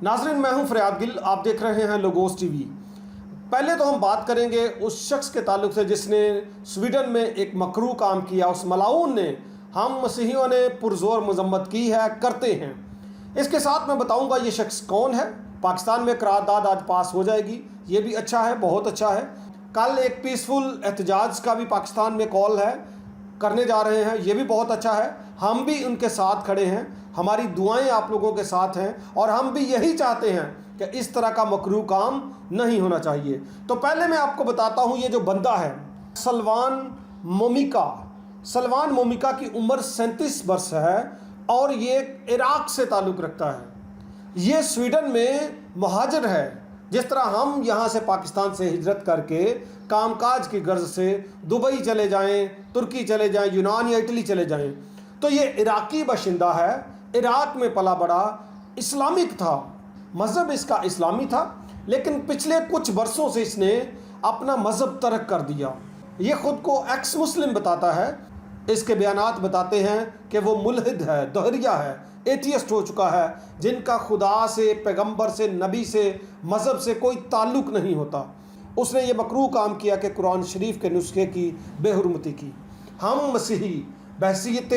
नाज़रीन, मैं हूं फरियाद गिल, आप देख रहे हैं लोगोस टीवी। पहले तो हम बात करेंगे उस शख्स के ताल्लुक से जिसने स्वीडन में एक मकरूह काम किया। उस मलाऊन ने हम मसीहियों ने पुरजोर मजम्मत की है, करते हैं। इसके साथ मैं बताऊंगा ये शख्स कौन है। पाकिस्तान में करारदाद आज पास हो जाएगी, ये भी अच्छा है, बहुत अच्छा है। कल एक पीसफुल एहतजाज का भी पाकिस्तान में कॉल है, करने जा रहे हैं, ये भी बहुत अच्छा है। हम भी उनके साथ खड़े हैं, हमारी दुआएं आप लोगों के साथ हैं और हम भी यही चाहते हैं कि इस तरह का मकरूह काम नहीं होना चाहिए। तो पहले मैं आपको बताता हूँ, ये जो बंदा है सलमान मोमिका की उम्र 37 वर्ष है और ये इराक से ताल्लुक़ रखता है। ये स्वीडन में महाजिर है। जिस तरह हम यहाँ से पाकिस्तान से हिजरत करके कामकाज की गर्ज से दुबई चले जाएं, तुर्की चले जाएं, यूनान या इटली चले जाएं, तो ये इराकी बाशिंदा है। इराक में पला बड़ा, इस्लामिक था, मज़हब इसका इस्लामी था, लेकिन पिछले कुछ वर्षों से इसने अपना मज़हब तर्क कर दिया। ये ख़ुद को एक्स मुस्लिम बताता है। इसके बयानात बताते हैं कि वो मुल्हिद है, दहरिया है, एथियस्ट हो चुका है, जिनका खुदा से, पैगंबर से, नबी से, मज़हब से कोई ताल्लुक़ नहीं होता। उसने ये मकरूह काम किया कि कुरान शरीफ के नुस्खे की बेहुरमती की। हम मसीही बहसीयत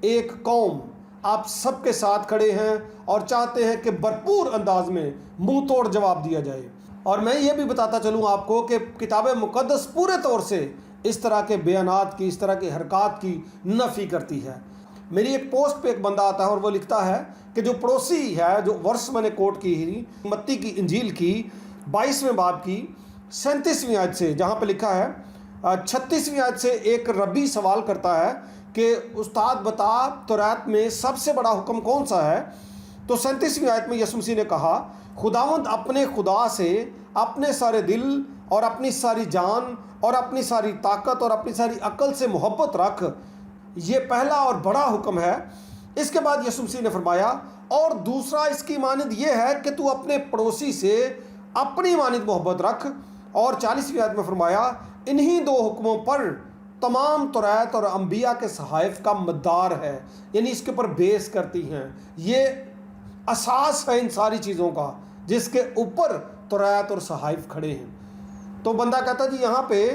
एक कौम आप सबके साथ खड़े हैं और चाहते हैं कि भरपूर अंदाज में मुंह तोड़ जवाब दिया जाए। और मैं ये भी बताता चलूँ आपको कि किताब मुक़द्दस पूरे तौर से इस तरह के बयानात की, इस तरह की हरकत की नफ़ी करती है। मेरी एक पोस्ट पे एक बंदा आता है और वो लिखता है कि जो पड़ोसी है, जो वर्ष मैंने कोट की ही मत्ती की इंजील की 22वें बाब की 37वीं आयत से, जहाँ पे लिखा है 36वीं आयत से, एक रब्बी सवाल करता है कि उस्ताद बता, तौरात में सबसे बड़ा हुक्म कौन सा है? तो 37वीं आयत में यीशु मसीह ने कहा, खुदावंद अपने खुदा से अपने सारे दिल और अपनी सारी जान और अपनी सारी ताकत और अपनी सारी अक्ल से मोहब्बत रख। ये पहला और बड़ा हुक्म है। इसके बाद यीशु मसीह ने फरमाया, और दूसरा इसकी मानिद ये है कि तू अपने पड़ोसी से अपनी मानिद मोहब्बत रख। और 40वीं आयत में फरमाया, इन्हीं दो हुक्मों पर तमाम तौरात और अंबिया के सहाइफ का मदार है, यानी इसके ऊपर बेस करती हैं। ये असास है इन सारी चीज़ों का जिसके ऊपर तौरात और सहाइफ खड़े हैं। तो बंदा कहता जी यहाँ पे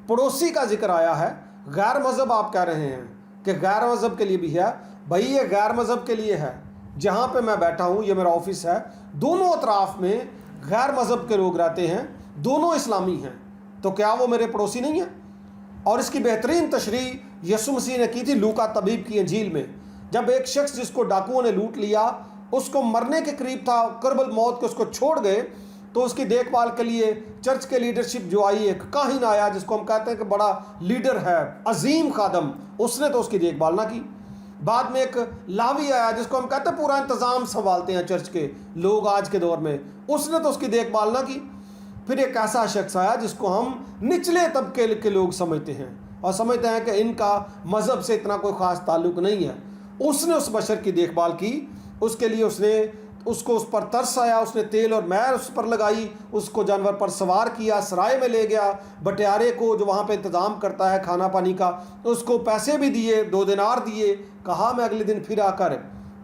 पड़ोसी का जिक्र आया है, गैर मज़हब आप कह रहे हैं कि गैर मज़हब के लिए भी है। भाई ये गैर मज़हब के लिए है। जहाँ पे मैं बैठा हूँ, ये मेरा ऑफिस है, दोनों अतराफ़ में गैर मज़हब के लोग रहते हैं, दोनों इस्लामी हैं, तो क्या वो मेरे पड़ोसी नहीं हैं? और इसकी बेहतरीन तशरीह यीशु मसीह ने की थी लूका तबीब की इंजील में, जब एक शख्स जिसको डाकुओं ने लूट लिया, उसको मरने के करीब था, करबल मौत के उसको छोड़ गए, तो उसकी देखभाल के लिए चर्च के लीडरशिप जो आई, एक काहिन आया जिसको हम कहते हैं कि बड़ा लीडर है, अजीम खादम, उसने तो उसकी देखभाल ना की। बाद में एक लावी आया जिसको हम कहते हैं पूरा इंतज़ाम संभालते हैं चर्च के लोग आज के दौर में, उसने तो उसकी देखभाल ना की। फिर एक ऐसा शख्स आया जिसको हम निचले तबके के लोग समझते हैं और समझते हैं कि इनका मज़हब से इतना कोई ख़ास ताल्लुक़ नहीं है, उसने उस बशर की देखभाल की। उसके लिए उसको उस पर तरस आया, उसने तेल और मैर उस पर लगाई, उसको जानवर पर सवार किया, सराय में ले गया, बटियारे को जो वहाँ पे इंतज़ाम करता है खाना पानी का, उसको पैसे भी दिए, 2 दिनार दिए, कहा मैं अगले दिन फिर आकर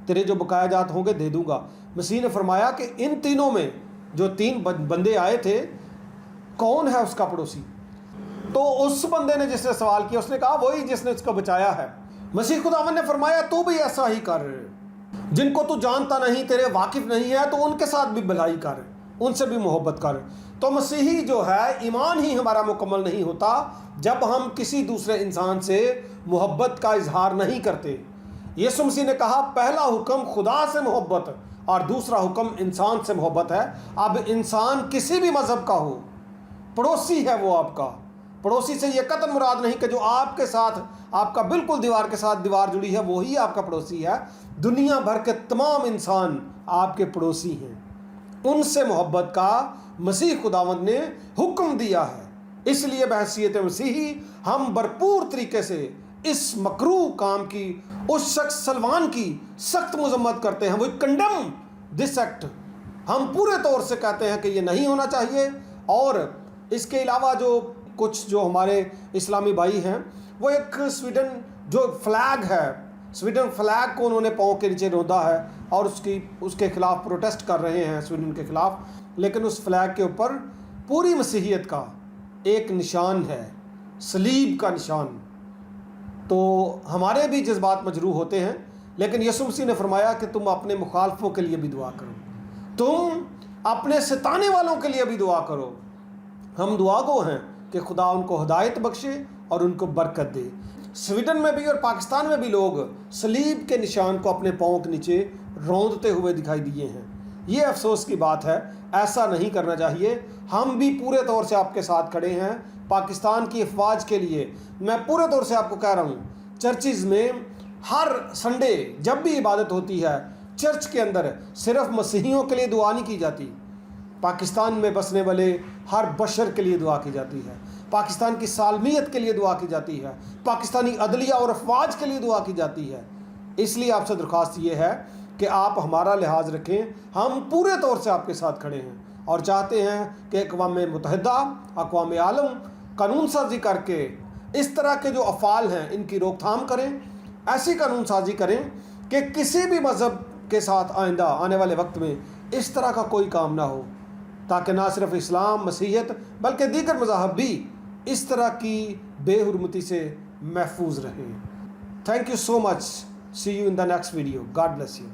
तेरे जो बकाया जात होंगे दे दूँगा। मसीह ने फरमाया कि इन तीनों में जो 3 बंदे आए थे, कौन है उसका पड़ोसी? तो उस बंदे ने जिसने सवाल किया, उसने कहा वही जिसने उसको बचाया है। मसीह खुदावंद ने फरमाया, तू भी ऐसा ही कर, जिनको तू जानता नहीं, तेरे वाकिफ़ नहीं है, तो उनके साथ भी भलाई कर, उनसे भी मोहब्बत कर। तो मसीही जो है, ईमान ही हमारा मुकम्मल नहीं होता जब हम किसी दूसरे इंसान से मोहब्बत का इजहार नहीं करते। यीशु मसीह ने कहा, पहला हुक्म खुदा से मोहब्बत और दूसरा हुक्म इंसान से मोहब्बत है। अब इंसान किसी भी मज़हब का हो, पड़ोसी है वो आपका। पड़ोसी से ये कतन मुराद नहीं कि जो आपके साथ, आपका बिल्कुल दीवार के साथ दीवार जुड़ी है, वही आपका पड़ोसी है। दुनिया भर के तमाम इंसान आपके पड़ोसी हैं। उनसे मोहब्बत का मसीह खुदावंद ने हुक्म दिया है। इसलिए बहसीयत मसीही हम भरपूर तरीके से इस मकरूह काम की, उस शख्स सलमान की सख्त मजम्मत करते हैं। वो कंडेम दिस एक्ट, हम पूरे तौर से कहते हैं कि ये नहीं होना चाहिए। और इसके अलावा जो हमारे इस्लामी भाई हैं, वो एक स्वीडन जो फ्लैग है, स्वीडन फ्लैग को उन्होंने पाँव के नीचे रौंदा है, اور اس کے خلاف پروٹیسٹ کر رہے ہیں سویڈن کے خلاف، لیکن اس فلیگ کے اوپر پوری مسیحیت کا ایک نشان ہے، صلیب کا نشان۔ تو ہمارے بھی جذبات مجروح ہوتے ہیں، لیکن یسوع مسیح نے فرمایا کہ تم اپنے مخالفوں کے لیے بھی دعا کرو، تم اپنے ستانے والوں کے لیے بھی دعا کرو۔ ہم دعا گو ہیں کہ خدا ان کو ہدایت بخشے اور ان کو برکت دے۔ سویڈن میں بھی اور پاکستان میں بھی لوگ صلیب کے نشان کو اپنے پاؤں کے نیچے روندتے ہوئے دکھائی دیے ہیں۔ یہ افسوس کی بات ہے، ایسا نہیں کرنا چاہیے۔ ہم بھی پورے طور سے آپ کے ساتھ کھڑے ہیں پاکستان کی افواج کے لیے۔ میں پورے طور سے آپ کو کہہ رہا ہوں، چرچز میں ہر سنڈے جب بھی عبادت ہوتی ہے، چرچ کے اندر صرف مسیحیوں کے لیے دعا نہیں کی جاتی، پاکستان میں بسنے والے ہر بشر کے لیے دعا کی جاتی ہے، پاکستان کی سالمیت کے لیے دعا کی جاتی ہے، پاکستانی عدلیہ اور افواج کے لیے دعا کی جاتی ہے۔ اس لیے آپ سے درخواست یہ ہے کہ آپ ہمارا لحاظ رکھیں، ہم پورے طور سے آپ کے ساتھ کھڑے ہیں اور چاہتے ہیں کہ اقوام متحدہ، اقوام عالم قانون سازی کر کے اس طرح کے جو افعال ہیں ان کی روک تھام کریں، ایسی قانون سازی کریں کہ کسی بھی مذہب کے ساتھ آئندہ آنے والے وقت میں اس طرح کا کوئی کام نہ ہو، تاکہ نہ صرف اسلام، مسیحیت بلکہ دیگر مذاہب بھی اس طرح کی بے حرمتی سے محفوظ رہیں۔ Thank you so much. See you in the next video. God bless you.